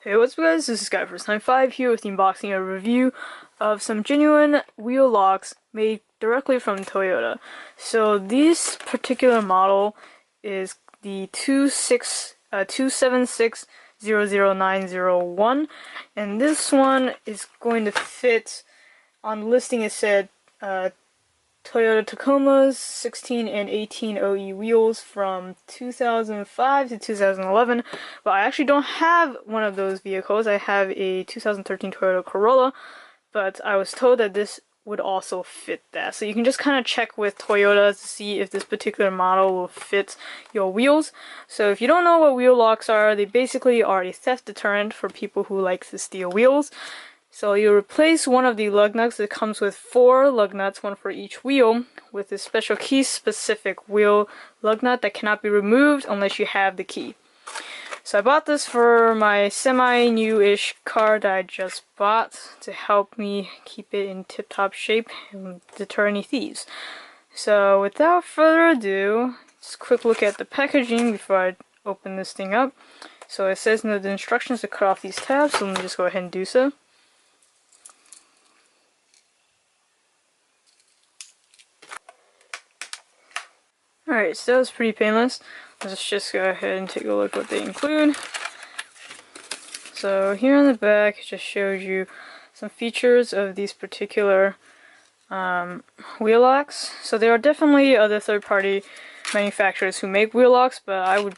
Hey, what's up guys, this is Guy195 here with the unboxing and review of some genuine wheel locks made directly from Toyota. So this particular model is the 276-00901, and this one is going to fit, on the listing it said Toyota Tacomas 16 and 18 OE wheels from 2005 to 2011, but I actually don't have one of those vehicles. I have a 2013 Toyota Corolla, but I was told that this would also fit that. So you can just kind of check with Toyota to see if this particular model will fit your wheels. So if you don't know what wheel locks are, they basically are a theft deterrent for people who like to steal wheels. So you replace one of the lug nuts. It comes with 4 lug nuts, one for each wheel, with a special key-specific wheel lug nut that cannot be removed unless you have the key. So I bought this for my semi-new-ish car that I just bought to help me keep it in tip-top shape and deter any thieves. So without further ado, just a quick look at the packaging before I open this thing up. So it says in the instructions to cut off these tabs, so let me just go ahead and do so. Alright, so that was pretty painless. Let's just go ahead and take a look what they include. So here on the back, it just shows you some features of these particular wheel locks. So there are definitely other third-party manufacturers who make wheel locks, but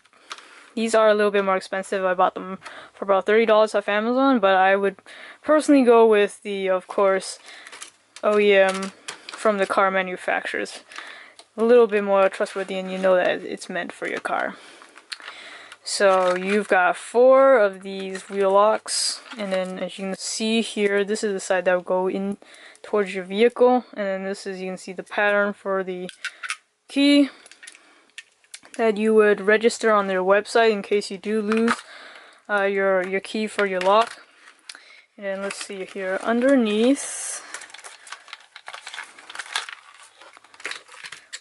these are a little bit more expensive. I bought them for about $30 off Amazon, but I would personally go with the, of course, OEM from the car manufacturers. A little bit more trustworthy, and you know that it's meant for your car. So you've got 4 of these wheel locks, and then as you can see here, this is the side that will go in towards your vehicle, and then this is, you can see the pattern for the key that you would register on their website in case you do lose your key for your lock. And then let's see here, underneath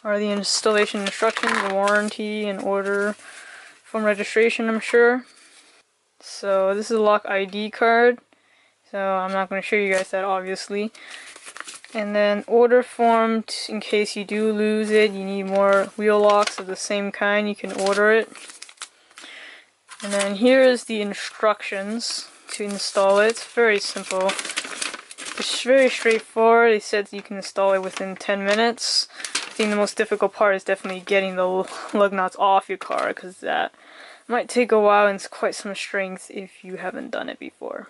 are the installation instructions, the warranty, and order form registration, I'm sure. So this is a lock ID card, so I'm not going to show you guys that obviously. And then order form, in case you do lose it, you need more wheel locks of the same kind, you can order it. And then here is the instructions to install it. It's very simple. It's very straightforward. It says you can install it within 10 minutes. I think the most difficult part is definitely getting the lug nuts off your car, because that might take a while and it's quite some strength if you haven't done it before.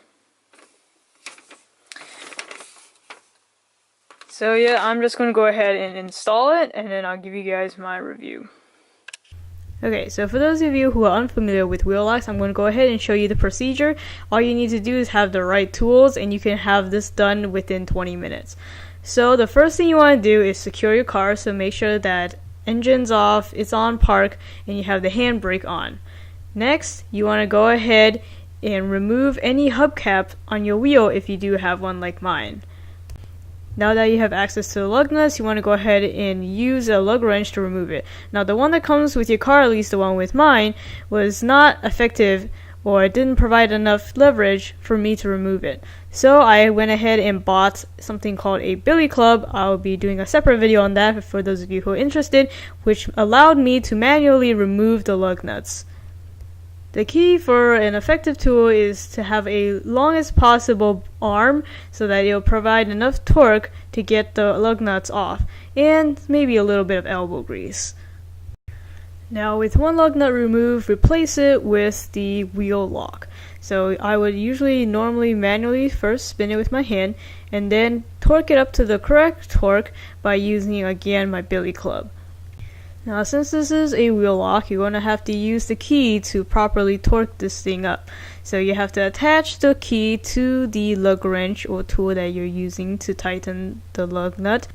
So yeah, I'm just going to go ahead and install it, and then I'll give you guys my review. Okay, so for those of you who are unfamiliar with wheel locks, I'm going to go ahead and show you the procedure. All you need to do is have the right tools, and you can have this done within 20 minutes. So the first thing you want to do is secure your car, so make sure that engine's off, it's on park, and you have the handbrake on. Next, you want to go ahead and remove any hubcap on your wheel if you do have one like mine. Now that you have access to the lug nuts, you want to go ahead and use a lug wrench to remove it. Now the one that comes with your car, at least the one with mine, was not effective, or it didn't provide enough leverage for me to remove it. So I went ahead and bought something called a billy club. I'll be doing a separate video on that for those of you who are interested, which allowed me to manually remove the lug nuts. The key for an effective tool is to have a longest possible arm so that it'll provide enough torque to get the lug nuts off, and maybe a little bit of elbow grease. Now with one lug nut removed, replace it with the wheel lock. So I would normally manually first spin it with my hand, and then torque it up to the correct torque by using again my billy club. Now since this is a wheel lock, you're going to have to use the key to properly torque this thing up. So you have to attach the key to the lug wrench or tool that you're using to tighten the lug nut.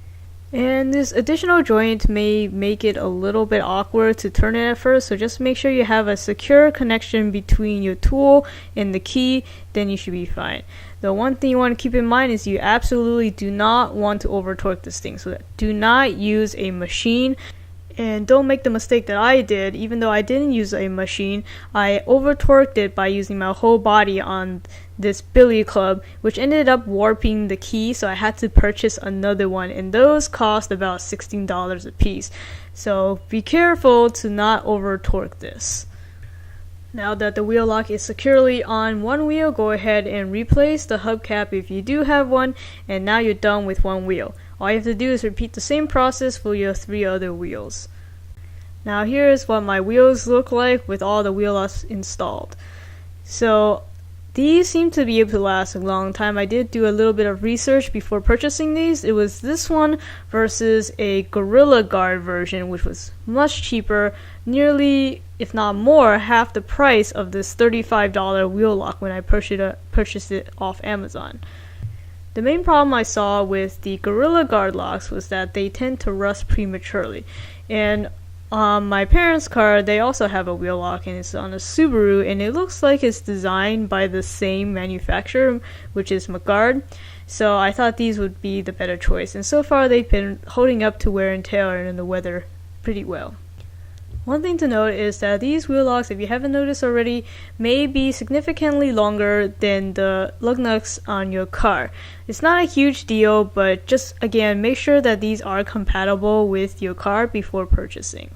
And this additional joint may make it a little bit awkward to turn it at first, so just make sure you have a secure connection between your tool and the key, then you should be fine. The one thing you want to keep in mind is you absolutely do not want to over torque this thing, so do not use a machine. And don't make the mistake that I did. Even though I didn't use a machine, I over torqued it by using my whole body on this billy club, which ended up warping the key, so I had to purchase another one, and those cost about $16 a piece. So be careful to not over torque this. Now that the wheel lock is securely on one wheel, go ahead and replace the hubcap if you do have one, and now you're done with one wheel. All you have to do is repeat the same process for your 3 other wheels. Now here's what my wheels look like with all the wheel locks installed. So these seem to be able to last a long time. I did do a little bit of research before purchasing these. It was this one versus a Gorilla Guard version, which was much cheaper, nearly, if not more, half the price of this $35 wheel lock when I purchased it off Amazon. The main problem I saw with the Gorilla Guard locks was that they tend to rust prematurely. And on my parents' car, they also have a wheel lock, and it's on a Subaru, and it looks like it's designed by the same manufacturer, which is Magard. So I thought these would be the better choice, and so far they've been holding up to wear and tear and in the weather pretty well. One thing to note is that these wheel locks, if you haven't noticed already, may be significantly longer than the lug nuts on your car. It's not a huge deal, but just again, make sure that these are compatible with your car before purchasing.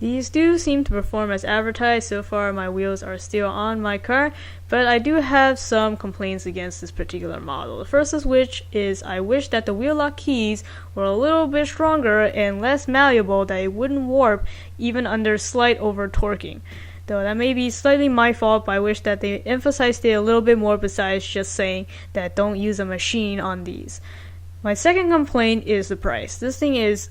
These do seem to perform as advertised. So far my wheels are still on my car, but I do have some complaints against this particular model. The first of which is I wish that the wheel lock keys were a little bit stronger and less malleable, that it wouldn't warp even under slight over torquing. Though that may be slightly my fault, but I wish that they emphasized it a little bit more besides just saying that don't use a machine on these. My second complaint is the price. This thing is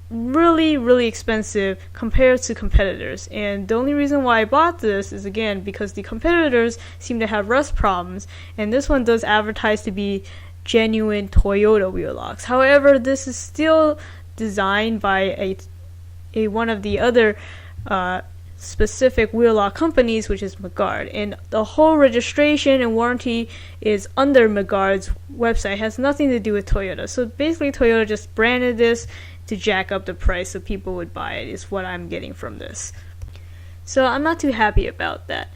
really expensive compared to competitors, and the only reason why I bought this is again because the competitors seem to have rust problems, and this one does advertise to be genuine Toyota wheel locks. However, this is still designed by a one of the other specific wheel lock companies, which is Magard, and the whole registration and warranty is under Magard's website. It has nothing to do with Toyota. So basically Toyota just branded this to jack up the price so people would buy it, is what I'm getting from this. So I'm not too happy about that.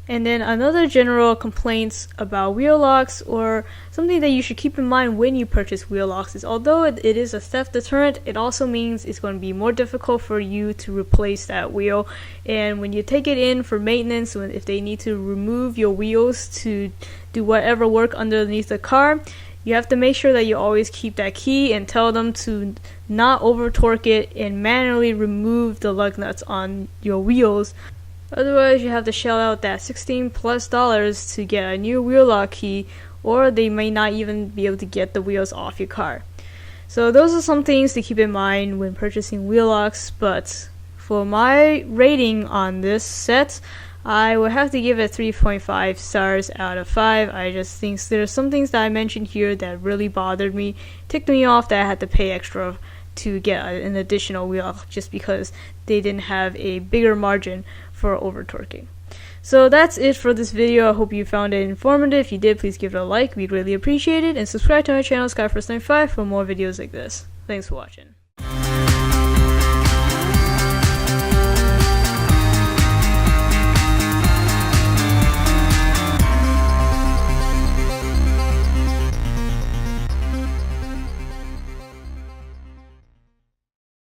And then another general complaints about wheel locks, or something that you should keep in mind when you purchase wheel locks, is although it is a theft deterrent, it also means it's going to be more difficult for you to replace that wheel. And when you take it in for maintenance, if they need to remove your wheels to do whatever work underneath the car, you have to make sure that you always keep that key and tell them to not over torque it and manually remove the lug nuts on your wheels. Otherwise, you have to shell out that $16+ to get a new wheel lock key, or they may not even be able to get the wheels off your car. So those are some things to keep in mind when purchasing wheel locks, but for my rating on this set, I would have to give it 3.5 stars out of 5. I just think there's some things that I mentioned here that really bothered me, ticked me off that I had to pay extra to get an additional wheel lock just because they didn't have a bigger margin for over torquing. So that's it for this video. I hope you found it informative. If you did, please give it a like. We'd really appreciate it. And subscribe to my channel, Sky1st95, for more videos like this. Thanks for watching.